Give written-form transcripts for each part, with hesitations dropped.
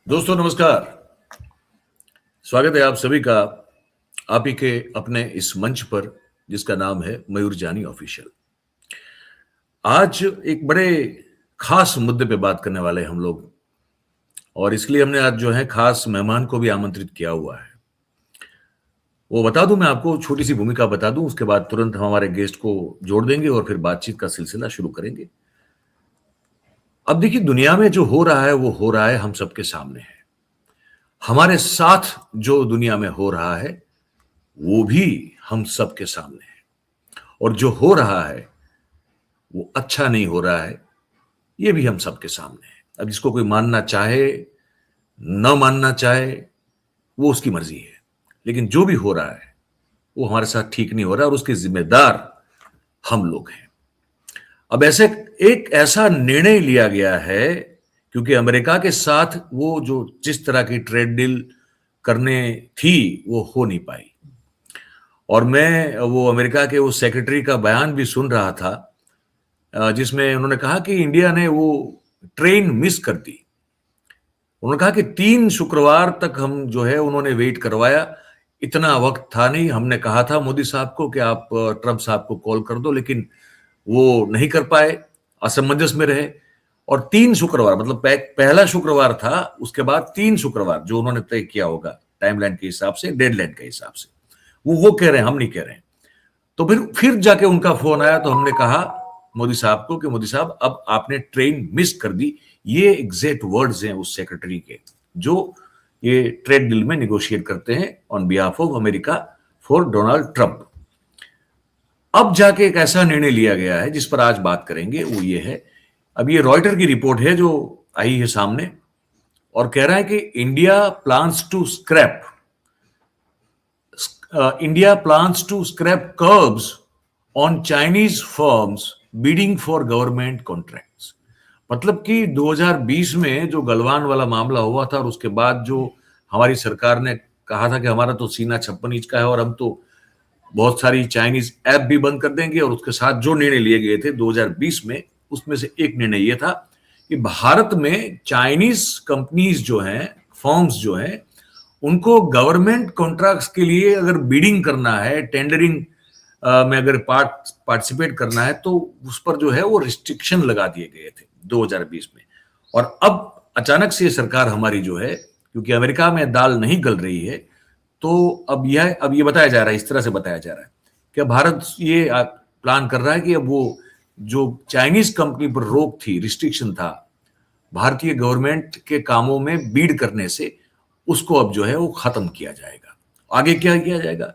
दोस्तों नमस्कार। स्वागत है आप सभी का आप ही के अपने इस मंच पर जिसका नाम है मयूर जानी ऑफिशियल। आज एक बड़े खास मुद्दे पे बात करने वाले हैं हम लोग, और इसलिए हमने आज जो है खास मेहमान को भी आमंत्रित किया हुआ है। वो बता दूं, मैं आपको छोटी सी भूमिका बता दूं, उसके बाद तुरंत हम हमारे गेस्ट को जोड़ देंगे और फिर बातचीत का सिलसिला शुरू करेंगे। अब देखिए, दुनिया में जो हो रहा है वो हो रहा है हम सबके सामने है। हमारे साथ जो दुनिया में हो रहा है वो भी हम सबके सामने है, और जो हो रहा है वो अच्छा नहीं हो रहा है ये भी हम सबके सामने है। अब जिसको कोई मानना चाहे न मानना चाहे वो उसकी मर्जी है, लेकिन जो भी हो रहा है वो हमारे साथ ठीक नहीं हो रहा, और उसके जिम्मेदार हम लोग हैं। अब ऐसे एक ऐसा निर्णय लिया गया है क्योंकि अमेरिका के साथ वो जो जिस तरह की ट्रेड डील करने थी वो हो नहीं पाई, और मैं वो अमेरिका के वो सेक्रेटरी का बयान भी सुन रहा था, जिसमें उन्होंने कहा कि इंडिया ने वो ट्रेन मिस कर दी। उन्होंने कहा कि 3 शुक्रवार तक हम जो है उन्होंने वेट करवाया, इतना वक्त था नहीं। हमने कहा था मोदी साहब को कि आप ट्रंप साहब को कॉल कर दो, लेकिन वो नहीं कर पाए, असमंजस में रहे। और 3 शुक्रवार मतलब पहला शुक्रवार था, उसके बाद 3 शुक्रवार जो उन्होंने तय किया होगा टाइमलाइन के हिसाब से, डेडलाइन के हिसाब से, वो कह रहे हैं, हम नहीं कह रहे हैं। तो फिर जाके उनका फोन आया, तो हमने कहा मोदी साहब को कि मोदी साहब अब आपने ट्रेन मिस कर दी। ये एग्जैक्ट वर्ड्स हैं उस सेक्रेटरी के, जो ये ट्रेड डील में निगोशिएट करते हैं on behalf of America for Donald Trump. अब जाके एक ऐसा निर्णय लिया गया है जिस पर आज बात करेंगे, वो ये है, अब ये रॉयटर की रिपोर्ट है जो आई है सामने, और कह रहा है कि India plans to scrap curbs on Chinese firms bidding for government contracts। मतलब कि 2020 में जो गलवान वाला मामला हुआ था, और उसके बाद जो हमारी सरकार ने कहा था कि हमारा तो सीना 56 इंच का है और हम तो बहुत सारी चाइनीज ऐप भी बंद कर देंगे, और उसके साथ जो निर्णय लिए गए थे 2020 में, उसमें से एक निर्णय ये था कि भारत में चाइनीज कंपनीज जो हैं, फर्म्स जो हैं, उनको गवर्नमेंट कॉन्ट्रैक्ट्स के लिए अगर बिडिंग करना है, टेंडरिंग में अगर पार्टिसिपेट करना है, तो उस पर जो है वो रिस्ट्रिक्शन लगा दिए गए थे 2020 में। और अब अचानक से सरकार हमारी जो है, क्योंकि अमेरिका में दाल नहीं गल रही है, तो अब ये बताया जा रहा है, इस तरह से बताया जा रहा है कि भारत ये प्लान कर रहा है कि अब वो जो चाइनीज कंपनी पर रोक थी, रिस्ट्रिक्शन था भारतीय गवर्नमेंट के कामों में बीड करने से, उसको अब जो है वो खत्म किया जाएगा। आगे क्या किया जाएगा,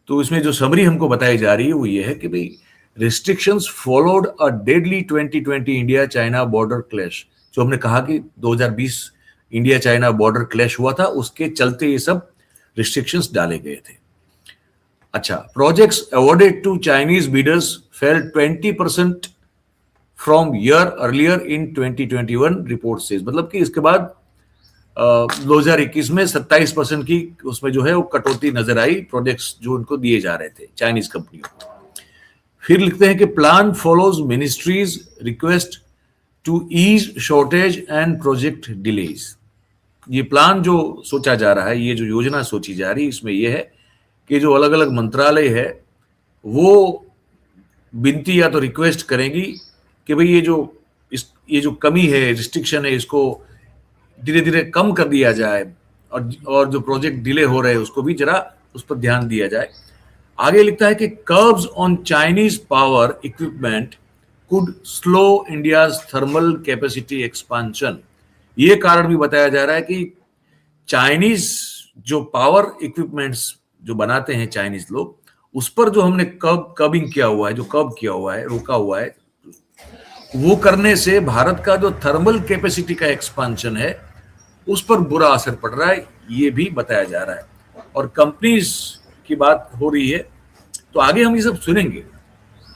तो इसमें जो समरी हमको बताई जा रही है वो ये है कि भाई, restrictions followed a deadly 2020 India China border clash. जो हमने कहा कि 2020 इंडिया चाइना बॉर्डर क्लैश हुआ था, उसके चलते ये सब रिस्ट्रिक्शंस डाले गए थे। अच्छा, projects awarded to Chinese bidders fell 20% from year earlier in 2021 report से, मतलब कि इसके बाद 2021 में 27% की उसमें जो है वो कटौती नजर आई, प्रोजेक्ट्स जो उनको दिए जा रहे थे चाइनीज कंपनियों को। फिर लिखते हैं कि plan follows ministries request to ease shortage and project delays. ये प्लान जो सोचा जा रहा है, ये जो योजना सोची जा रही है, इसमें यह है कि जो अलग अलग मंत्रालय है वो विनती या तो रिक्वेस्ट करेंगी कि भाई ये जो कमी है, रिस्ट्रिक्शन है, इसको धीरे धीरे कम कर दिया जाए, और जो प्रोजेक्ट डिले हो रहे हैं उसको भी जरा उस पर ध्यान दिया जाए। आगे लिखता है कि curbs on Chinese power equipment could slow India's thermal capacity expansion. ये कारण भी बताया जा रहा है कि चाइनीज जो पावर इक्विपमेंट्स जो बनाते हैं चाइनीज लोग, उस पर जो हमने कर्बिंग किया हुआ है, जो कर्ब किया हुआ है, रोका हुआ है, वो करने से भारत का जो थर्मल कैपेसिटी का एक्सपांशन है उस पर बुरा असर पड़ रहा है, ये भी बताया जा रहा है। और कंपनीज की बात हो रही है, तो आगे हम ये सब सुनेंगे।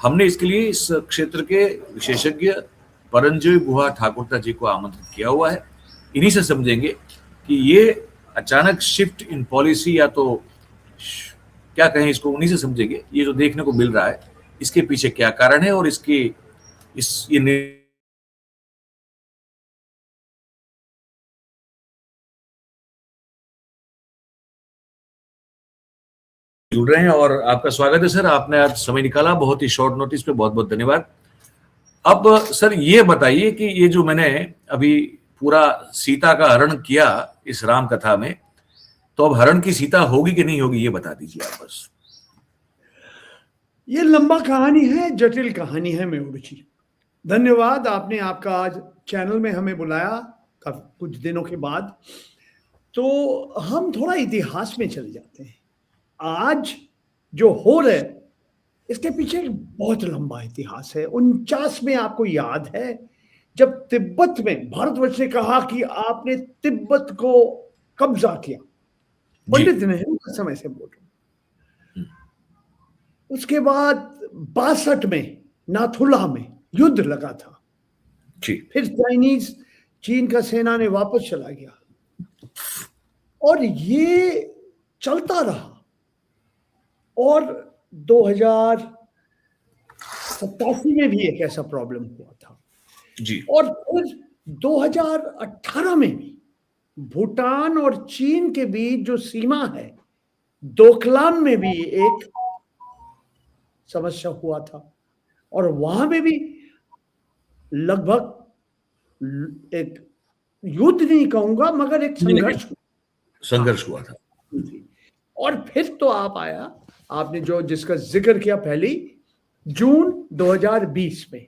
हमने इसके लिए इस क्षेत्र के विशेषज्ञ परंजय गुहा ठाकुरता जी को आमंत्रित किया हुआ है। इन्हीं से समझेंगे कि ये अचानक शिफ्ट इन पॉलिसी, या तो क्या कहें इसको, उन्हीं से समझेंगे ये जो देखने को मिल रहा है इसके पीछे क्या कारण है, और ये जुड़ रहे हैं और आपका स्वागत है सर। आपने आज समय निकाला बहुत ही शॉर्ट नोटिस पे, बहुत बहुत धन्यवाद। अब सर ये बताइए कि ये जो मैंने अभी पूरा सीता का हरण किया इस राम कथा में, तो अब हरण की सीता होगी कि नहीं होगी ये बता दीजिए आप बस। ये लंबा कहानी है, जटिल कहानी है मयूर जी। धन्यवाद, आपने आपका आज चैनल में हमें बुलाया कुछ दिनों के बाद। तो हम थोड़ा इतिहास में चले जाते हैं। आज जो हो रहा है इसके पीछे एक बहुत लंबा इतिहास है। 49 में आपको याद है जब तिब्बत में भारतवर्ष ने कहा कि आपने तिब्बत को कब्जा किया, पंडित नेहरू के समय से बोल रहे। उसके बाद 62 में नाथुला में युद्ध लगा था जी। फिर चीन का सेना ने वापस चला गया और ये चलता रहा। और 2087 में भी एक ऐसा प्रॉब्लम हुआ था जी। और फिर 2018 में भी भूटान और चीन के बीच जो सीमा है, डोकलाम में भी एक समस्या हुआ था और वहां में भी लगभग एक युद्ध नहीं कहूंगा मगर एक संघर्ष हुआ था। और फिर तो आपने जो जिसका जिक्र किया पहली जून 2020 में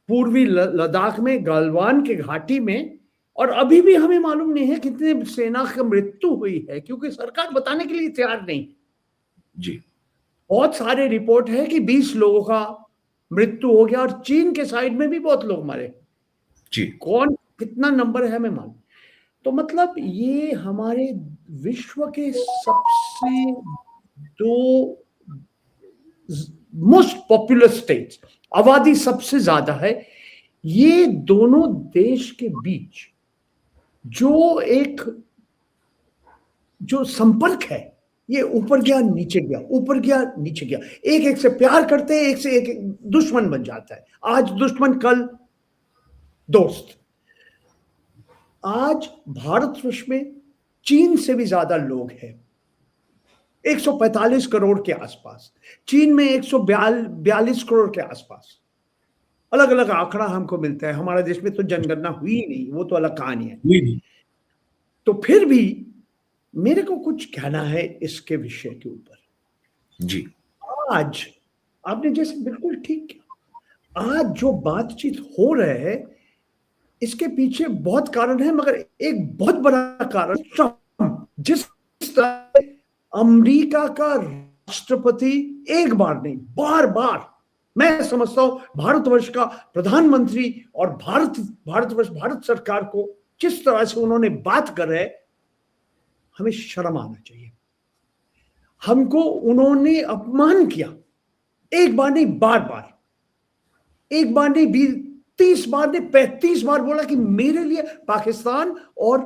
पूर्वी लद्दाख में गलवान के घाटी में, और अभी भी हमें मालूम नहीं है कितने सेना की मृत्यु हुई है क्योंकि सरकार बताने के लिए तैयार नहीं जी। बहुत सारे रिपोर्ट है कि 20 लोगों का मृत्यु हो गया और चीन के साइड में भी बहुत लोग मरे जी। कौन कितना नंबर है हमें मालूम। तो मतलब ये हमारे विश्व के सबसे दो मोस्ट पॉपुलर स्टेट्स, आबादी सबसे ज्यादा है, ये दोनों देश के बीच जो संपर्क है ये ऊपर गया नीचे गया, ऊपर गया नीचे गया, एक से प्यार करते हैं, एक से एक दुश्मन बन जाता है। आज दुश्मन कल दोस्त। आज भारतवर्ष में चीन से भी ज्यादा लोग हैं, 145 करोड़ के आसपास, चीन में 142 करोड़ के आसपास। अलग अलग आंकड़ा हमको मिलता है, हमारे देश में तो जनगणना हुई ही नहीं, वो तो अलग कहानी है। तो फिर भी मेरे को कुछ कहना है इसके विषय के ऊपर जी। आज आपने जैसे बिल्कुल ठीक किया, आज जो बातचीत हो रहे है इसके पीछे बहुत कारण है, मगर एक बहुत बड़ा कारण ट्रंप, जिस तरह अमेरिका का राष्ट्रपति एक बार नहीं बार बार, मैं समझता हूं भारतवर्ष का प्रधानमंत्री और भारत सरकार को जिस तरह से उन्होंने बात कर रहे, हमें शर्म आना चाहिए। हमको उन्होंने अपमान किया, एक बार नहीं बार बार, एक बार नहीं 30 बार नहीं 35 बार बोला कि मेरे लिए पाकिस्तान और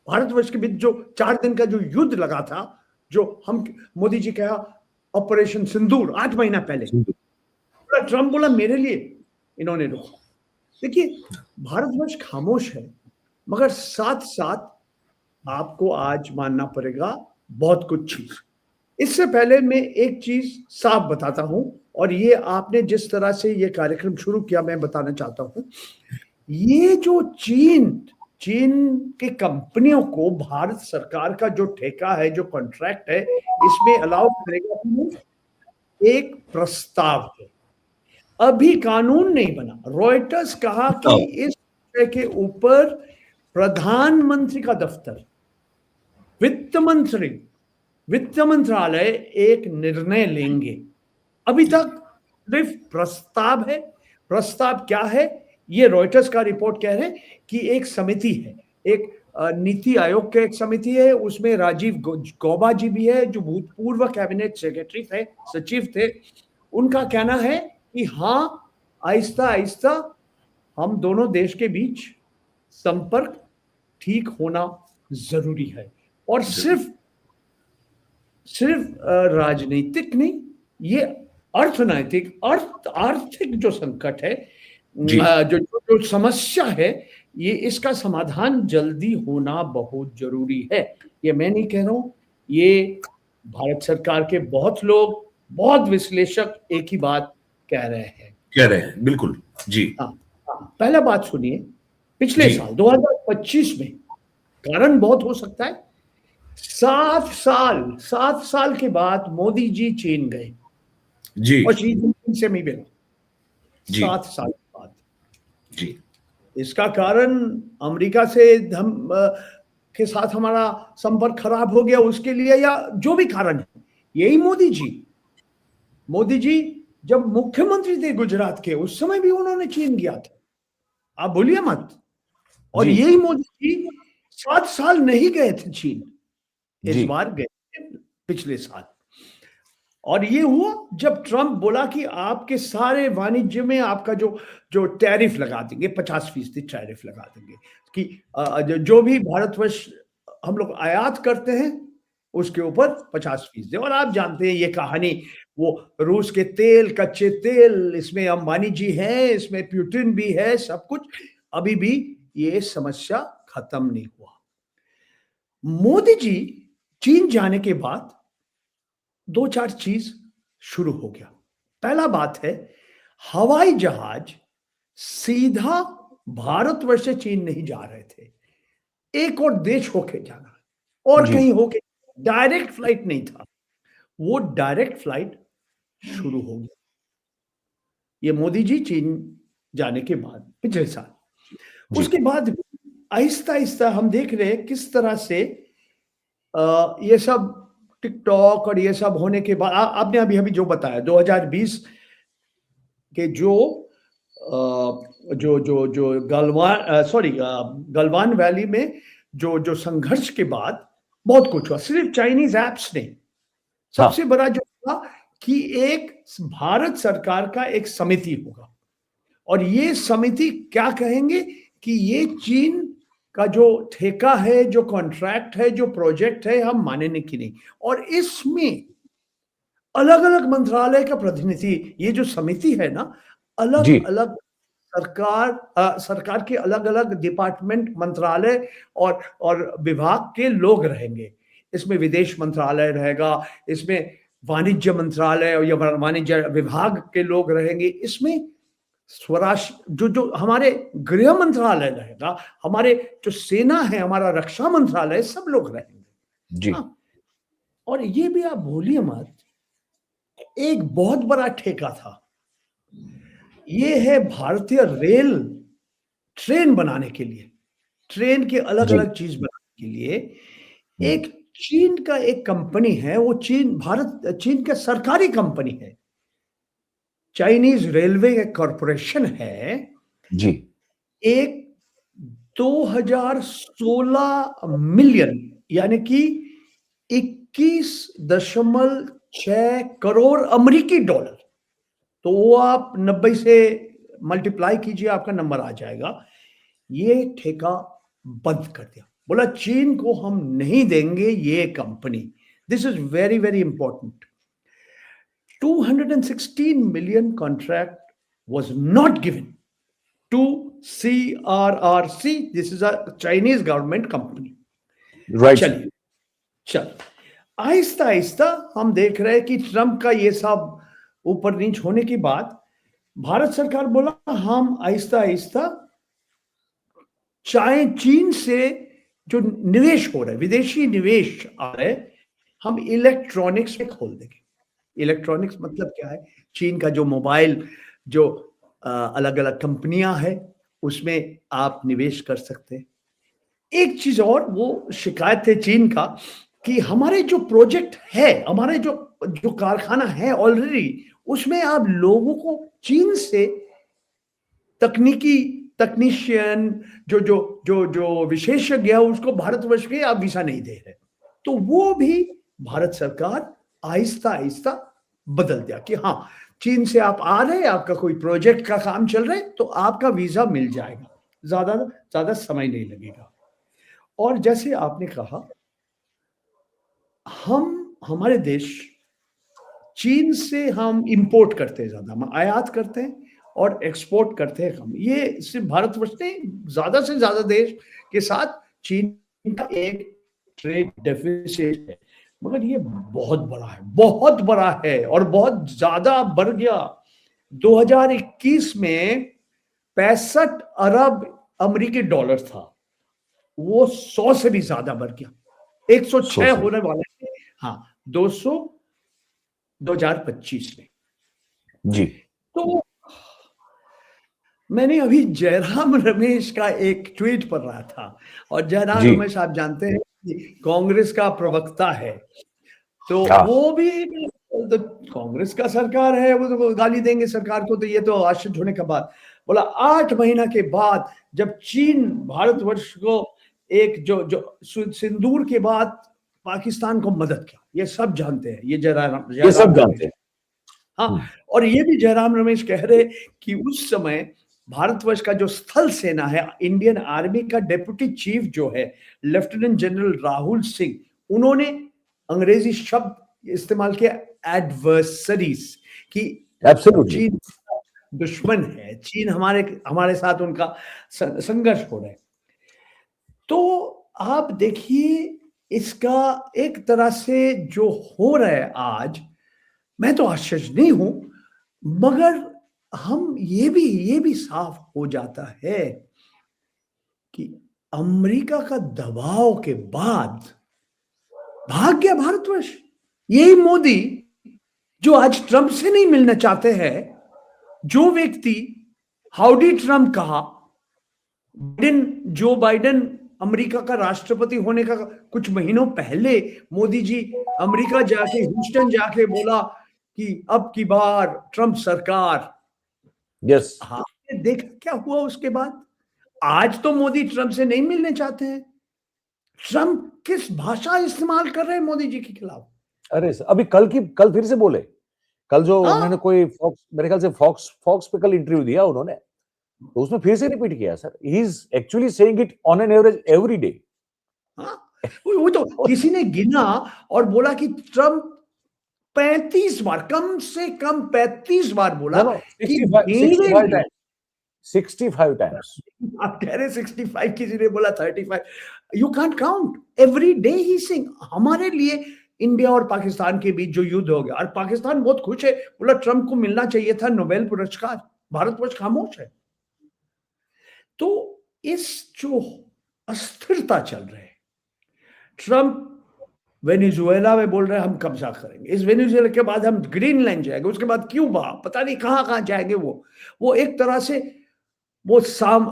भारतवर्ष के बीच जो 4 दिन का जो युद्ध लगा था, जो हम मोदी जी कहा ऑपरेशन सिंदूर 8 महीना पहले, ट्रंप बोला मेरे लिए इन्होंने रोका। देखिए भारतवर्ष खामोश है, मगर साथ साथ आपको आज मानना पड़ेगा बहुत कुछ चीज। इससे पहले मैं एक चीज साफ बताता हूं, और ये आपने जिस तरह से ये कार्यक्रम शुरू किया मैं बताना चाहता हूं, ये जो चीन के कंपनियों को भारत सरकार का जो ठेका है, जो कॉन्ट्रैक्ट है, इसमें अलाउ करेगा, एक प्रस्ताव है, अभी कानून नहीं बना। रॉयटर्स कहा कि इस विषय के ऊपर प्रधानमंत्री का दफ्तर, वित्त मंत्रालय एक निर्णय लेंगे। अभी तक सिर्फ प्रस्ताव है। प्रस्ताव क्या है, ये रॉयटर्स का रिपोर्ट कह रहे हैं कि एक समिति है, एक नीति आयोग का एक समिति है, उसमें राजीव गौबा जी भी है जो भूतपूर्व कैबिनेट सेक्रेटरी थे, सचिव थे। उनका कहना है कि हाँ, आहिस्ता आहिस्ता हम दोनों देश के बीच संपर्क ठीक होना जरूरी है, और सिर्फ राजनीतिक नहीं, ये अर्थनैतिक आर्थिक जो संकट है, जो समस्या है, ये इसका समाधान जल्दी होना बहुत जरूरी है। ये मैं नहीं कह रहा हूं, ये भारत सरकार के बहुत लोग, बहुत विश्लेषक एक ही बात कह रहे हैं। बिल्कुल जी। हाँ, हाँ, पहला बात सुनिए, पिछले जी। साल 2025 में, कारण बहुत हो सकता है, 7 साल के बाद मोदी जी चीन गए जी। और शी जिनपिंग से मिले, जी। 7 साल के बाद। जी। इसका कारण अमेरिका से के साथ हमारा संपर्क खराब हो गया उसके लिए, या जो भी कारण है, यही मोदी जी जब मुख्यमंत्री थे गुजरात के, उस समय भी उन्होंने चीन गया था, आप बोलिए मत। और जी। यही मोदी जी 7 साल नहीं गए थे चीन, इस जी। बार गए थे पिछले साल। और ये हुआ जब ट्रंप बोला कि आपके सारे वाणिज्य में आपका जो टैरिफ लगा देंगे, 50% टैरिफ लगा देंगे, कि जो भी भारतवर्ष हम लोग आयात करते हैं उसके ऊपर 50%। और आप जानते हैं ये कहानी, वो रूस के तेल, कच्चे तेल, इसमें अंबानी जी हैं, इसमें पुतिन भी है, सब कुछ, अभी भी ये समस्या खत्म नहीं हुआ। मोदी जी चीन जाने के बाद 2-4 चीज शुरू हो गया। पहला बात है, हवाई जहाज सीधा भारतवर्ष से चीन नहीं जा रहे थे, एक और देश होके जाना, और जी। कहीं होके, डायरेक्ट फ्लाइट नहीं था, वो डायरेक्ट फ्लाइट शुरू हो गया ये मोदी जी चीन जाने के बाद, पिछले साल। जी। उसके बाद आहिस्ता आहिस्ता हम देख रहे हैं किस तरह से ये सब टिकटॉक और ये सब होने के बाद, आपने अभी अभी जो बताया 2020 के जो गलवान वैली में जो संघर्ष के बाद बहुत कुछ हुआ, सिर्फ चाइनीज एप्स नहीं, सबसे बड़ा जो था कि एक भारत सरकार का एक समिति होगा, और ये समिति क्या कहेंगे कि ये चीन का जो ठेका है, जो कॉन्ट्रैक्ट है, जो प्रोजेक्ट है, हम मानेंगे कि नहीं। और इसमें अलग अलग मंत्रालय का प्रतिनिधि, ये जो समिति है ना, अलग अलग सरकार के अलग अलग डिपार्टमेंट, मंत्रालय और विभाग के लोग रहेंगे। इसमें विदेश मंत्रालय रहेगा, इसमें वाणिज्य मंत्रालय या वाणिज्य विभाग के लोग रहेंगे, इसमें स्वराष्ट्र जो हमारे गृह मंत्रालय रहेगा, हमारे जो सेना है, हमारा रक्षा मंत्रालय, सब लोग रहेंगे जी। हाँ। और ये भी आप भूलिए मत, एक बहुत बड़ा ठेका था, ये है भारतीय रेल, ट्रेन बनाने के लिए, ट्रेन के अलग अलग चीज बनाने के लिए एक चीन का एक कंपनी है, वो चीन का सरकारी कंपनी है, चाइनीज रेलवे कॉरपोरेशन है जी। एक 2016 मिलियन, यानी कि 21.6 करोड़ अमेरिकी डॉलर, तो वो आप 90 से मल्टीप्लाई कीजिए, आपका नंबर आ जाएगा। ये ठेका बंद कर दिया, बोला चीन को हम नहीं देंगे ये company. This is very very important. 216 million contract was not given to CRRC. This is a Chinese government company. Right. चल आहिस्ता आहिस्ता हम देख रहे हैं कि ट्रंप का ये सब ऊपर नीच होने के बाद भारत सरकार बोला हम आहिस्ता आहिस्ता चाहे चीन से जो निवेश हो रहा है, विदेशी निवेश आ रहे, हम इलेक्ट्रॉनिक्स में खोल देंगे। इलेक्ट्रॉनिक्स मतलब क्या है, चीन का जो मोबाइल, जो अलग अलग कंपनियां हैं, उसमें आप निवेश कर सकते हैं। एक चीज और, वो शिकायत है चीन का कि हमारे जो प्रोजेक्ट है, हमारे जो कारखाना है ऑलरेडी, उसमें आप लोगों को चीन से तकनीशियन, जो विशेषज्ञ है, उसको भारतवर्ष के आप वीसा नहीं दे रहे। तो वो भी भारत सरकार आहिस्ता आहिस्ता बदल दिया कि हाँ, चीन से आप आ रहे हैं, आपका कोई प्रोजेक्ट का काम चल रहा है, तो आपका वीजा मिल जाएगा, ज्यादा समय नहीं लगेगा। और जैसे आपने कहा, हमारे देश चीन से हम इंपोर्ट करते हैं ज्यादा, हम आयात करते हैं और एक्सपोर्ट करते हैं कम। ये सिर्फ भारतवर्ष नहीं, ज्यादा से ज्यादा देश के साथ चीन का एक ट्रेड डेफिसिट है। मगर ये बहुत बड़ा है और बहुत ज्यादा बढ़ गया। 2021 में 65 अरब अमेरिकी डॉलर था, वो 100 से भी ज्यादा बढ़ गया, 106 होने वाले थे, हाँ 200 2025 में जी। तो मैंने अभी जयराम रमेश का एक ट्वीट पढ़ रहा था, और जयराम जी। रमेश आप जानते हैं कि कांग्रेस का प्रवक्ता है, तो हाँ। वो भी तो कांग्रेस का सरकार है, वो तो गाली देंगे सरकार को, तो ये तो आश्चर्य होने का बात। बोला 8 महीना के बाद जब चीन भारतवर्ष को एक जो सिंदूर के बाद पाकिस्तान को मदद किया, ये सब जानते हैं, ये ये सब जानते हैं। हाँ, और ये भी जयराम रमेश कह रहे कि उस समय भारतवर्ष का जो स्थल सेना है, इंडियन आर्मी का डेप्यूटी चीफ जो है लेफ्टिनेंट जनरल राहुल सिंह, उन्होंने अंग्रेजी शब्द इस्तेमाल किया एडवर्सरीज, कि एब्सोल्युटली चीन दुश्मन है, चीन हमारे साथ उनका संघर्ष हो रहा है। तो आप देखिए इसका एक तरह से जो हो रहा है आज, मैं तो आश्चर्य नहीं हूं, मगर हम ये भी साफ हो जाता है कि अमेरिका का दबाव के बाद भाग गया भारतवर्ष। यही मोदी जो आज ट्रंप से नहीं मिलना चाहते हैं, जो व्यक्ति हाउडी ट्रंप कहा, जो बाइडेन अमेरिका का राष्ट्रपति होने का कुछ महीनों पहले मोदी जी अमेरिका जाके ह्यूस्टन जाके बोला कि अब की बार ट्रंप सरकार। यस। आपने देखा क्या हुआ उसके बाद? आज तो मोदी ट्रंप से नहीं मिलने चाहते हैं। ट्रंप किस भाषा इस्तेमाल कर रहे हैं मोदी जी के खिलाफ? अरे अभी कल फिर से बोले, कल जो उन्होंने कोई मेरे ख्याल से फॉक्स पे कल इंटरव्यू दिया उन्होंने, तो उसमें फिर से रिपीट किया sir, he is actually saying it on an average every day. वो तो किसी ने गिना और बोला कि ट्रंप 35 बार, कम से कम 35 बार बोला कि 65 टाइम्स। आप कह रहे 65, किसी ने बोला 35। You can't count, every day he sing. हमारे लिए इंडिया और पाकिस्तान के बीच जो युद्ध हो गया, और पाकिस्तान बहुत खुश है, बोला ट्रंप को मिलना चाहिए था नोबेल पुरस्कार, भारतवर्ष खामोश है। तो इस जो अस्थिरता चल रही है, ट्रंप वेनेजुएला में बोल रहे हैं हम कब्जा करेंगे, इस वेनेजुएला के बाद हम ग्रीनलैंड जाएंगे, उसके बाद क्यूबा, पता नहीं कहां कहां जाएंगे। वो एक तरह से वो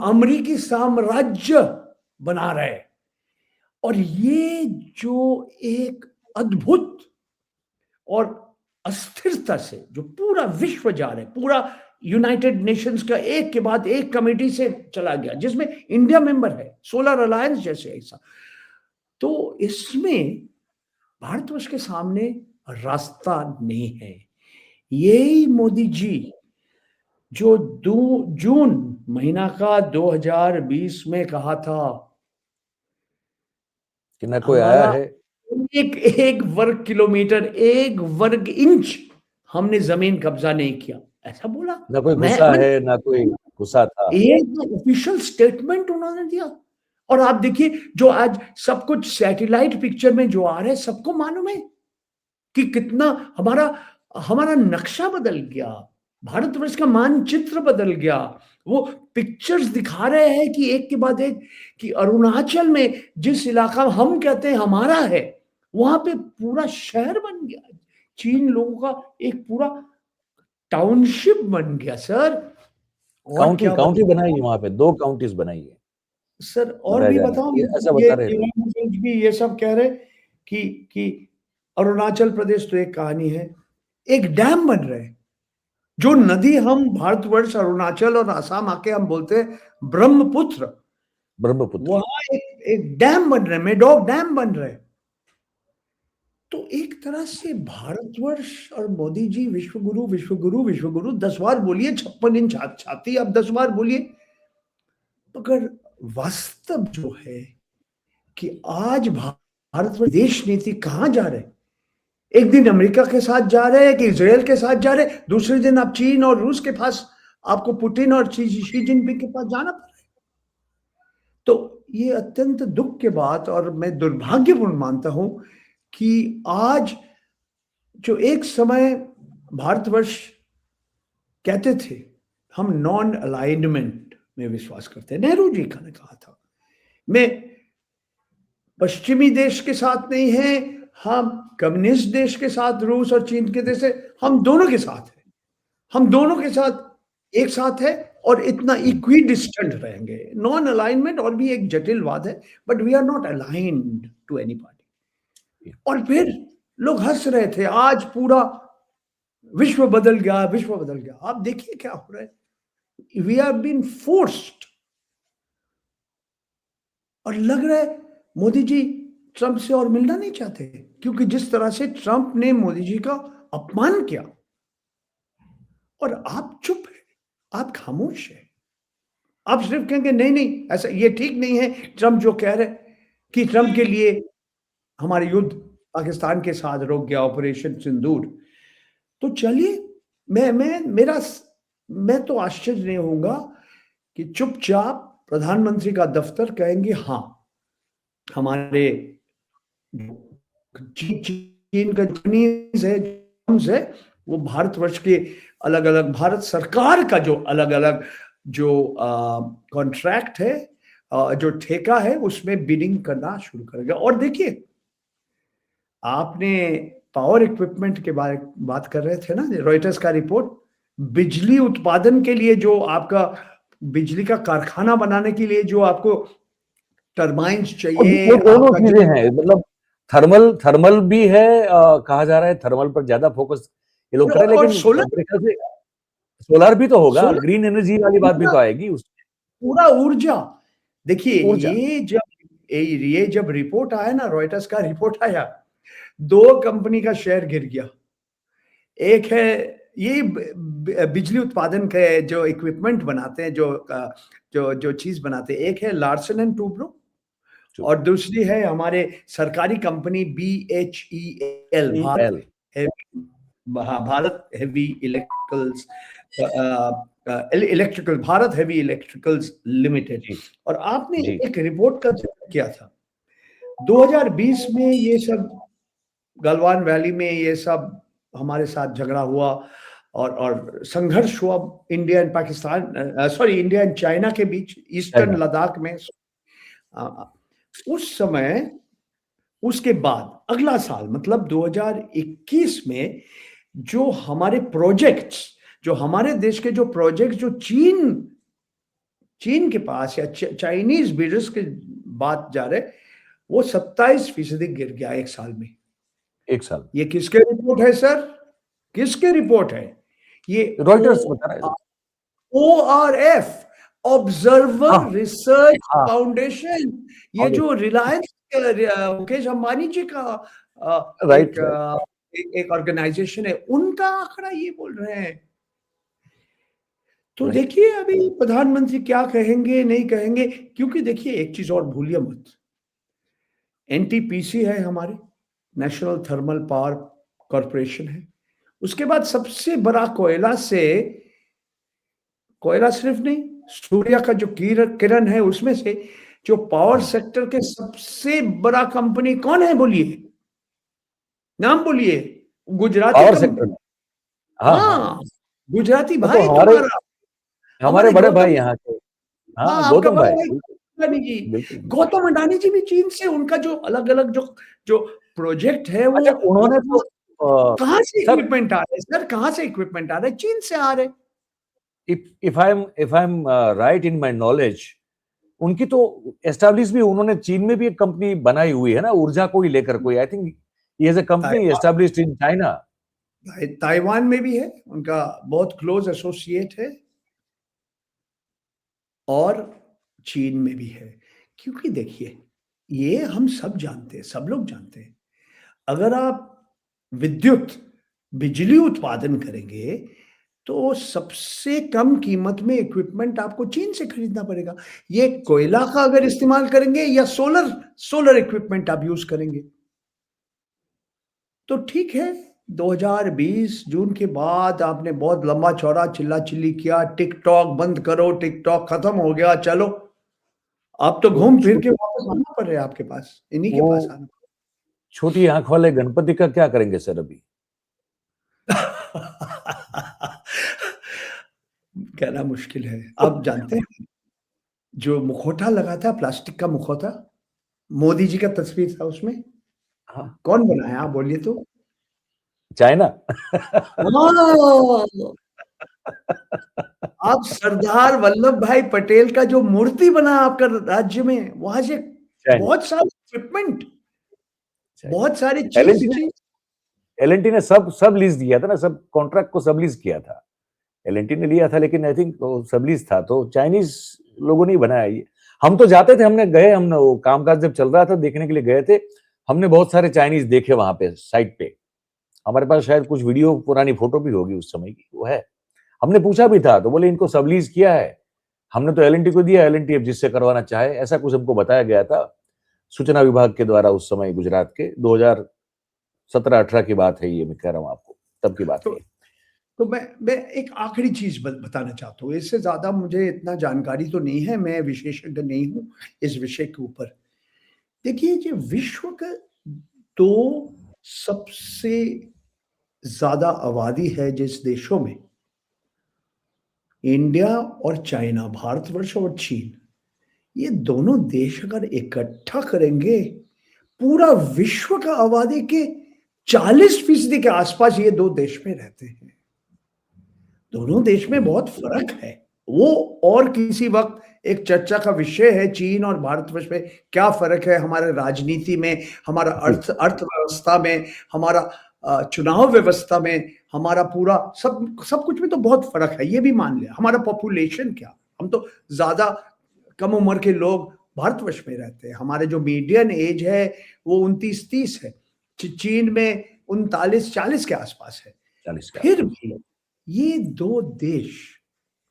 अमेरिकी साम्राज्य बना रहे। और ये जो एक अद्भुत और अस्थिरता से जो पूरा विश्व जा रहे, पूरा यूनाइटेड नेशंस का एक के बाद एक कमेटी से चला गया, जिसमें इंडिया मेंबर है, सोलर अलायंस जैसे ऐसा, तो इसमें भारतवर्ष के सामने रास्ता नहीं है। यही मोदी जी जो जून महीना का 2020 में कहा था कि न कोई आया है, एक वर्ग किलोमीटर, एक वर्ग इंच हमने जमीन कब्जा नहीं किया, ऐसा बोला। न कोई गुस्सा है, न कोई गुस्सा था। एक ऑफिशियल स्टेटमेंट उन्होंने दिया। और आप देखिए जो आज सब कुछ सैटेलाइट पिक्चर में जो आ रहे हैं, सबको मालूम है कि कितना हमारा नक्शा बदल गया, भारतवर्ष का मानचित्र बदल गया। वो पिक्चर्स दिखा रहे हैं कि एक के बाद एक, कि अरुणाचल में जिस इलाका हम कहते हैं हमारा है, वहां पे पूरा शहर बन गया, चीन लोगों का एक पूरा टाउनशिप बन गया सर। काउंटी बनाई है वहां पे, 2 काउंटीज बनाई है सर। और भी बताओ, ऐसा बता रहे भी ये सब कह रहे कि अरुणाचल प्रदेश तो एक कहानी है, एक डैम बन रहे, जो नदी हम भारतवर्ष, अरुणाचल और असम आके हम बोलते हैं ब्रह्मपुत्र, वहां एक डैम बन रहे, मेडोक डैम बन रहे। तो एक तरह से भारतवर्ष और मोदी जी विश्वगुरु विश्वगुरु विश्वगुरु 10 बार बोलिए, 56 इंच छाती अब 10 बार बोलिए, मगर वास्तव जो है कि आज भारत विदेश नीति कहां जा रहे, एक दिन अमेरिका के साथ जा रहे हैं कि इजराइल के साथ जा रहे, दूसरे दिन आप चीन और रूस के पास, आपको पुतिन और शी जिनपिंग के पास जाना पड़ रहा है। तो ये अत्यंत दुख के बात, और मैं दुर्भाग्यपूर्ण मानता हूं कि आज जो एक समय भारतवर्ष कहते थे हम नॉन अलाइनमेंट में विश्वास करते हैं, नेहरू जी ने कहा था, मैं पश्चिमी देश के साथ नहीं है, हम कम्युनिस्ट देश के साथ, रूस और चीन के देश है, हम दोनों के साथ है, हम दोनों के साथ एक साथ है और इतना इक्वी डिस्टेंट रहेंगे। नॉन अलाइनमेंट और भी एक जटिल बात है, but we are not aligned to any party. और फिर लोग हंस रहे थे, आज पूरा विश्व बदल गया, विश्व बदल गया। आप देखिए क्या हो रहा है, वी आर बीन फोर्स्ड। और लग रहा है मोदी जी ट्रंप से और मिलना नहीं चाहते, क्योंकि जिस तरह से ट्रंप ने मोदी जी का अपमान किया, और आप चुप है, आप खामोश है, आप सिर्फ कहेंगे नहीं नहीं ऐसा, ये ठीक नहीं है ट्रंप जो कह रहे कि ट्रंप के लिए हमारे युद्ध पाकिस्तान के साथ रोक गया, ऑपरेशन सिंदूर। तो चलिए, मैं तो आश्चर्य नहीं होऊंगा कि चुपचाप प्रधानमंत्री का दफ्तर कहेंगे हाँ, हमारे चीन का है वो भारतवर्ष के अलग अलग, भारत सरकार का जो अलग अलग जो कॉन्ट्रैक्ट है, जो ठेका है, उसमें बिडिंग करना शुरू करेगा। और देखिए, आपने पावर इक्विपमेंट के बारे बात कर रहे थे ना, रॉयटर्स का रिपोर्ट, बिजली उत्पादन के लिए जो आपका बिजली का कारखाना बनाने के लिए जो आपको टर्बाइन्स चाहिए, वो दोनों चीजें हैं, मतलब थर्मल भी है, कहा जा रहा है थर्मल पर ज्यादा फोकस ये लोग करें, लेकिन सोलर भी तो होगा, ग्रीन एनर्जी वाली बात भी तो आएगी उसमें, पूरा ऊर्जा। देखिए, ये जब रिपोर्ट आया ना, रॉयटर्स का रिपोर्ट आया, 2 कंपनी का शेयर गिर गया। एक है ये बिजली उत्पादन के जो इक्विपमेंट बनाते हैं, जो चीज बनाते हैं, एक है लार्सन एंड टूब्रो, और दूसरी है हमारे सरकारी company BHEL, Bharat heavy electrical, Bharat heavy electricals limited. और आपने एक रिपोर्ट का जिक्र किया था 2020 में, ये सब गलवान वैली में ये सब हमारे साथ झगड़ा हुआ और संघर्ष हुआ India and Pakistan, sorry India and China के बीच, ईस्टर्न लद्दाख में। उस समय, उसके बाद अगला साल मतलब 2021 में जो हमारे प्रोजेक्ट्स, जो हमारे देश के जो प्रोजेक्ट्स जो चीन के पास या चाइनीज बिडर्स के बात जा रहे, वो 27% गिर गया एक साल में। एक साल। ये किसके रिपोर्ट है सर? किसके रिपोर्ट है? ये रॉयटर्स बता रहा है। ORF, ऑब्जर्वर रिसर्च फाउंडेशन, ये जो रिलायंस मुकेश अंबानी जी का एक ऑर्गेनाइजेशन है, उनका आंकड़ा ये बोल रहे हैं। तो देखिए अभी प्रधानमंत्री क्या कहेंगे नहीं कहेंगे, क्योंकि देखिए एक चीज और भूलिए मत, NTPC है हमारे, नेशनल थर्मल पावर कॉरपोरेशन है, उसके बाद सबसे बड़ा कोयला सिर्फ नहीं, सूर्य का जो किरण है उसमें से जो पावर सेक्टर के सबसे बड़ा कंपनी कौन है? बोलिए, नाम बोलिए। Gujarati power sector. हाँ, गुजराती भाई, तो हमारे बड़े भाई यहाँ के, गौतम भाई जी, गौतम अडानी जी भी चीन से, उनका जो अलग अलग जो प्रोजेक्ट है वो, उन्होंने तो कहां से इक्विपमेंट आ रहे सर, कहां से इक्विपमेंट आ रहे? चीन से आ रहे। If I am right in my knowledge, उनकी तो एस्टैब्लिश भी उन्होंने चीन में भी एक कंपनी बनाई हुई है ना, ऊर्जा को ही लेकर कोई, I think he has a company established in China. Taiwan में भी है, उनका बहुत क्लोज एसोसिएट है, और चीन में भी है। क्योंकि देखिए, ये हम सब जानते हैं, सब लोग जानते हैं, अगर आप बिजली उत्पादन करेंगे तो सबसे कम कीमत में इक्विपमेंट आपको चीन से खरीदना पड़ेगा। ये कोयला का अगर इस्तेमाल करेंगे या सोलर इक्विपमेंट आप यूज करेंगे, तो ठीक है, 2020 जून के बाद आपने बहुत लंबा चौड़ा चिल्ला चिल्ली किया, टिकटॉक बंद करो, टिकटॉक खत्म हो गया, चलो अब तो घूम फिर के वापस आना पड़ रहा है आपके पास, इन्हीं के पास आना। छोटी आंख वाले गणपति का क्या करेंगे सर अभी? कहना मुश्किल है। आप जानते हैं जो मुखौटा लगा था, प्लास्टिक का मुखौटा, मोदी जी का तस्वीर था उसमें, हाँ, कौन बनाया आप बोलिए तो? चाइना। हाँ, आप सरदार वल्लभ भाई पटेल का जो मूर्ति बना आपका राज्य में, वहां से चाइना, बहुत सारे इक्विपमेंट, चाइना। बहुत सारी एलएनटी चीज। एलएनटी ने सब लीज दिया था ना, सब कॉन्ट्रैक्ट को सब लीज किया था। एलएनटी ने लिया था, लेकिन आई थिंक वो सब लीज था, तो चाइनीज लोगों ने ही बनाया ये। हम तो जाते थे, हमने वो कामकाज जब चल रहा था देखने के लिए गए थे, हमने बहुत सारे चाइनीज देखे वहां पे साइट पे। हमारे पास शायद कुछ वीडियो, पुरानी फोटो भी होगी उस समय की, वो है। हमने पूछा भी था तो बोले इनको सब लीज किया है, हमने तो एलएनटी को दिया, एलएनटी अब जिससे करवाना चाहे, ऐसा कुछ हमको बताया गया था सूचना विभाग के द्वारा उस समय, गुजरात के 2017-18 की बात है ये, मैं कह रहा हूँ आपको, तब की बात है। तो मैं एक आखिरी चीज बताना चाहता हूँ, इससे ज्यादा मुझे इतना जानकारी तो नहीं है, मैं विशेषज्ञ नहीं हूँ इस विषय के ऊपर। देखिए, जो विश्व के दो सबसे ज्यादा आबादी है जिस देशों में, इंडिया और चाइना, भारतवर्ष और चीन, ये दोनों देश अगर इकट्ठा करेंगे, पूरा विश्व का आबादी के 40% के आसपास ये दो देश में रहते हैं। दोनों देश में बहुत फर्क है, वो और किसी वक्त एक चर्चा का विषय है। चीन और भारतवर्ष में क्या फर्क है, हमारे राजनीति में, हमारा अर्थव्यवस्था में, हमारा चुनाव व्यवस्था में, हमारा पूरा सब कुछ में तो बहुत फर्क है, ये भी मान लिया। हमारा पॉपुलेशन क्या, हम तो ज्यादा कम उम्र के लोग भारतवर्ष में रहते हैं, हमारे जो मीडियन एज है वो 29-30 है, चीन में 39-40 के आसपास है। फिर भी ये दो देश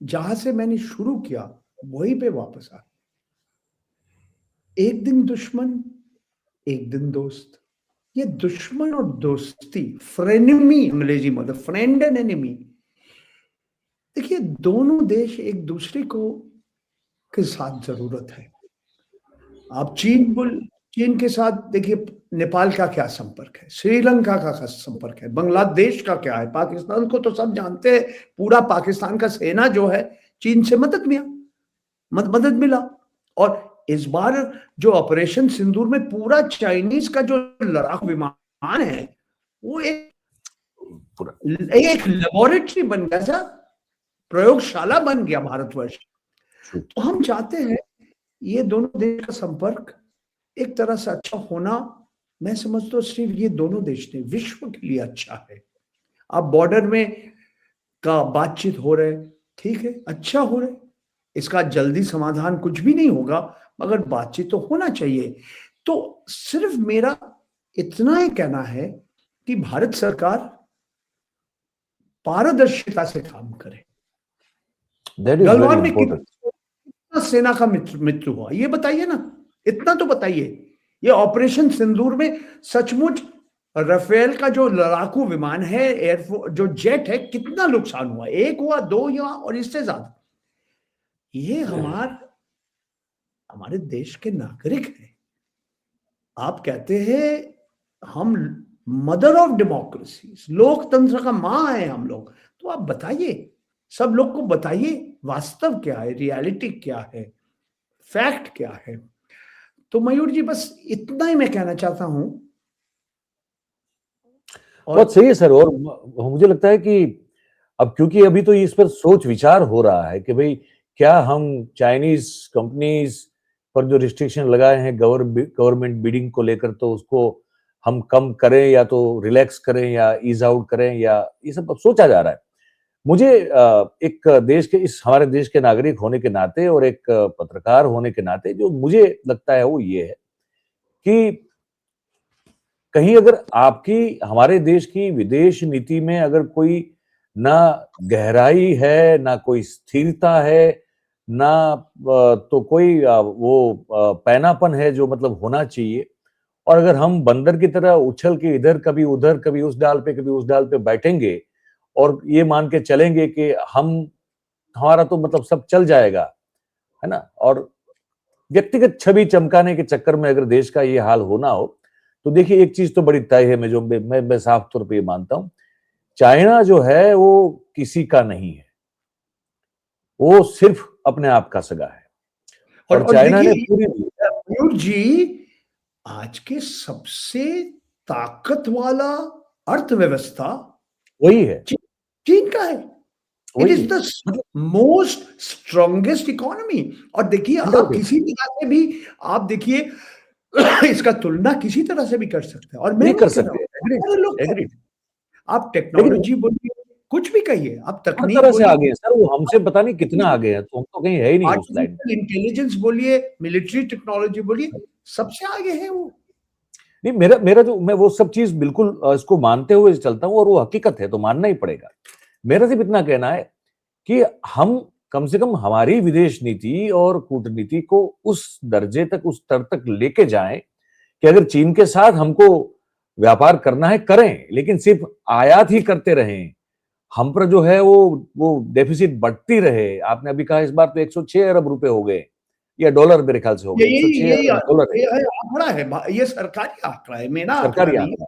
जहां से मैंने शुरू किया वहीं पे वापस आ, एक दिन दुश्मन एक दिन दोस्त। ये दुश्मन और दोस्ती, फ्रेनेमी अंग्रेजी में, फ्रेंड एंड एनिमी। देखिए, दोनों देश एक दूसरे को के साथ जरूरत है। आप चीन के साथ देखिए, नेपाल का क्या संपर्क है, श्रीलंका का क्या संपर्क है, बांग्लादेश का क्या है, पाकिस्तान को तो सब जानते हैं, पूरा पाकिस्तान का सेना जो है चीन से मदद मिला। और इस बार जो ऑपरेशन सिंदूर में पूरा चाइनीज का जो लड़ाकू विमान है, वो एक लेबोरेटरी बन गया था, प्रयोगशाला बन गया भारतवर्ष। तो हम चाहते हैं ये दोनों देश का संपर्क एक तरह से अच्छा होना। मैं समझता हूँ सिर्फ ये दोनों देश ने, विश्व के लिए अच्छा है। अब बॉर्डर में का बातचीत हो रहे, ठीक है, अच्छा हो रहे, इसका जल्दी समाधान कुछ भी नहीं होगा, मगर बातचीत तो होना चाहिए। तो सिर्फ मेरा इतना ही कहना है कि भारत सरकार पारदर्शिता से काम करे। गलवान में कितना सेना का मृत्यु हुआ, ये बताइए ना, इतना तो बताइए। ये ऑपरेशन सिंदूर में सचमुच राफेल का जो लड़ाकू विमान है, एयरफोर्स जो जेट है, कितना नुकसान हुआ, एक हुआ, दो हुआ, और इससे ज्यादा। ये हमारे देश के नागरिक हैं। आप कहते हैं हम मदर ऑफ डेमोक्रेसी, लोकतंत्र का मां है हम लोग, तो आप बताइए, सब लोग को बताइए वास्तव क्या है, रियलिटी क्या है, फैक्ट क्या है। तो मयूर जी, बस इतना ही मैं कहना चाहता हूं। बहुत सही है सर। और मुझे लगता है कि अब क्योंकि अभी तो इस पर सोच विचार हो रहा है कि भाई क्या हम चाइनीज कंपनीज पर जो रिस्ट्रिक्शन लगाए हैं गवर्नमेंट बिडिंग को लेकर, तो उसको हम कम करें या तो रिलैक्स करें या ईज आउट करें, या ये सब अब सोचा जा रहा है। मुझे एक देश के, इस हमारे देश के नागरिक होने के नाते और एक पत्रकार होने के नाते जो मुझे लगता है वो ये है कि कहीं अगर आपकी, हमारे देश की विदेश नीति में अगर कोई ना गहराई है, ना कोई स्थिरता है, ना तो कोई वो पैनापन है जो मतलब होना चाहिए, और अगर हम बंदर की तरह उछल के इधर कभी उधर, कभी उस डाल पे कभी उस डाल पे बैठेंगे और ये मान के चलेंगे कि हमारा तो मतलब सब चल जाएगा, है ना, और व्यक्तिगत छवि चमकाने के चक्कर में अगर देश का ये हाल होना हो, तो देखिए एक चीज तो बड़ी तय है, मैं साफ तौर पे ये मानता हूं, चाइना जो है वो किसी का नहीं है, वो सिर्फ अपने आप का सगा है। और चाइना ने पूरी मयूर जी, आज के सबसे ताकत वाला अर्थव्यवस्था वही है, चीन का है। It is the most strongest economy. और देखिए आप किसी तरह से भी आप देखिए इसका तुलना किसी तरह से भी कर सकते हैं, और मैं नहीं कर सकते, लोग आप टेक्नोलॉजी बोलिए, कुछ भी कहिए, आप तकनीक तरह से आगे हैं सर, वो हमसे पता नहीं कितना आगे हैं, तो हम तो कहीं है ही नहीं उस लाइन में। इंटेलिजेंस बोलिए, मिलिट्री टेक्नोलॉजी बोलिए, सबसे आगे है वो। नहीं, मेरा जो, मैं वो सब चीज बिल्कुल इसको मानते हुए चलता हूँ, और वो हकीकत है तो मानना ही पड़ेगा। मेरा सिर्फ इतना कहना है कि हम कम से कम हमारी विदेश नीति और कूटनीति को उस दर्जे तक, उस स्तर तक लेके जाएं कि अगर चीन के साथ हमको व्यापार करना है करें, लेकिन सिर्फ आयात ही करते रहें, हम पर जो है वो डेफिसिट बढ़ती रहे। आपने अभी कहा इस बार तो 106 अरब रुपए हो गए, या डॉलर मेरे ख्याल से हो गए, 106 अरब डॉलर ये आंकड़ा है, ये सरकारी आंकड़ा है, मेरा सरकारी आंकड़ा।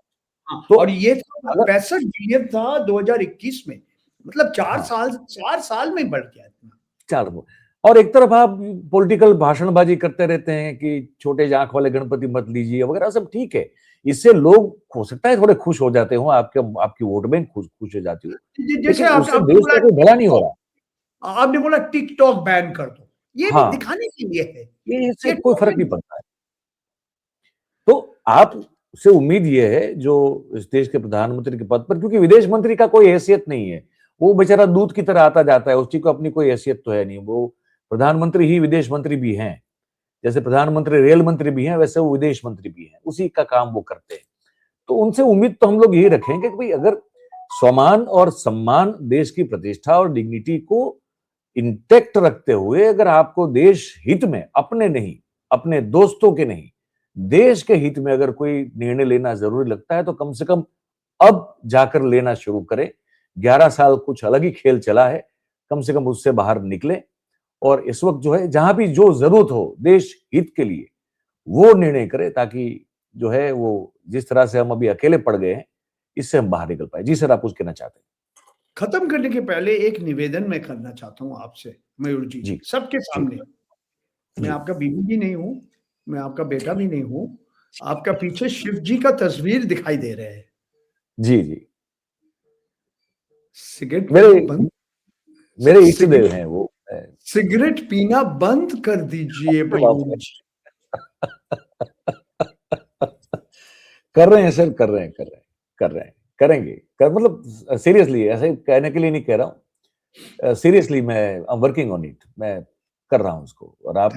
तो और ये 65 बिलियन था 2021 में, मतलब 4 साल में बढ़ गया इतना। 4। और एक तरफ आप पॉलिटिकल भाषणबाजी करते रहते हैं कि छोटे आंख वाले गणपति मत लीजिए वगैरह, सब ठीक है, इससे लोग हो सकता है थोड़े खुश हो जाते हो, आपकी वोट बैंक खुश हो जाती हो, जैसे उससे देश का कोई भला नहीं हो रहा। आपने बोला टिकटॉक बैन कर दो, ये भी दिखाने के लिए है, ये इससे कोई फर्क नहीं पड़ता है। तो आप से उम्मीद ये है जो इस देश के प्रधानमंत्री के पद पर, क्योंकि विदेश मंत्री का कोई हैसियत नहीं है, वो बेचारा दूध की तरह आता जाता है, उसकी को अपनी कोई हैसियत तो है नहीं, वो प्रधानमंत्री ही विदेश मंत्री भी हैं, जैसे प्रधानमंत्री रेल मंत्री भी हैं वैसे वो विदेश मंत्री भी हैं, उसी का काम वो करते हैं। तो उनसे उम्मीद तो हम लोग यही रखेंगे कि भाई अगर सम्मान और सम्मान, देश की प्रतिष्ठा और डिग्निटी को इंटैक्ट रखते हुए अगर आपको देश हित में, अपने नहीं, अपने दोस्तों के नहीं, देश के हित में अगर कोई निर्णय लेना जरूरी लगता है तो कम से कम अब जाकर लेना शुरू करें। 11 साल कुछ अलग ही खेल चला है, कम से कम उससे बाहर निकले, और इस वक्त जो है जहां भी जो जरूरत हो देश हित के लिए वो निर्णय करें, ताकि जो है वो जिस तरह से हम अभी अकेले पड़ गए हैं इससे हम बाहर निकल पाए। जी सर, आप कुछ कहना चाहते हैं? खत्म करने के पहले एक निवेदन मैं करना चाहता हूं आपसे मयूर जी, सबके सामने। मैं आपका बीवी भी नहीं हूं, मैं आपका बेटा भी नहीं हूं, आपका पीछे शिव जी का तस्वीर दिखाई दे रहे हैं। जी जी, सिगरेट मेरे इष्ट देव हैं वो। सिगरेट पीना बंद कर दीजिए मयूर जी। कर रहे हैं सर, कर रहे हैं, करेंगे, मतलब सीरियसली, ऐसे कहने के लिए नहीं कह रहा हूँ, सीरियसली मैं I am working on it, मैं कर रहा हूँ उसको। और आप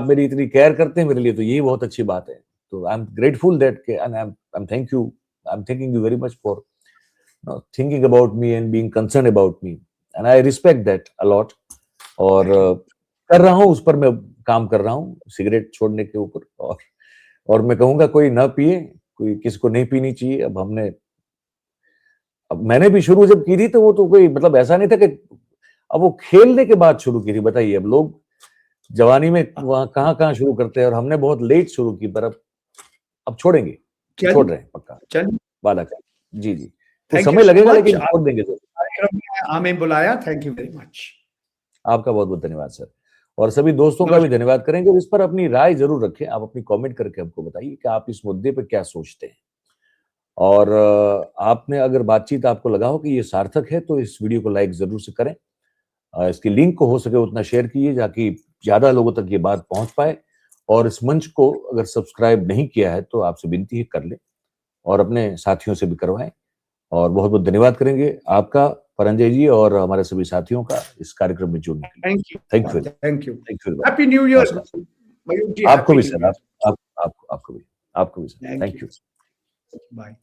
मेरी इतनी केयर करते हैं मेरे लिए, तो यही बहुत अच्छी बात है। तो I am grateful that, and I am thanking you very much for thinking about me and being concerned about me, and I respect that a lot। और कर रहा हूँ, उस पर मैं काम कर रहा हूँ, सिगरेट छोड़ने के ऊपर। और मैं कहूंगा कोई ना पिए, कोई किसको नहीं पीनी चाहिए। अब मैंने भी शुरू जब की थी तो वो तो कोई मतलब ऐसा नहीं था कि, अब वो खेलने के बाद शुरू की थी। बताइए, अब लोग जवानी में वहां कहाँ शुरू करते हैं, और हमने बहुत लेट शुरू की, पर अब छोड़ेंगे, छोड़ रहे हैं पक्का वादा कर। जी जी, कुछ समय लगेगा लेकिन छोड़ देंगे सर। हमें बुलाया, थैंक यू वेरी मच। आपका बहुत बहुत धन्यवाद सर, और सभी दोस्तों का भी धन्यवाद करेंगे। इस पर अपनी राय जरूर रखें, आप अपनी कमेंट करके हमको बताइए कि आप इस मुद्दे पर क्या सोचते हैं। और आपने अगर बातचीत आपको लगा हो कि ये सार्थक है तो इस वीडियो को लाइक जरूर से करें, इसकी लिंक को हो सके उतना शेयर कीजिए ताकि ज्यादा लोगों तक ये बात पहुंच पाए। और इस मंच को अगर सब्सक्राइब नहीं किया है तो आपसे विनती है कर लें, और अपने साथियों से भी करवाएं। और बहुत बहुत धन्यवाद करेंगे आपका परंजय जी और हमारे सभी साथियों का इस कार्यक्रम में जुड़ने के लिए। Thank you. Happy new year. आपको भी सर, आपको भी सर, थैंक यू। बाय।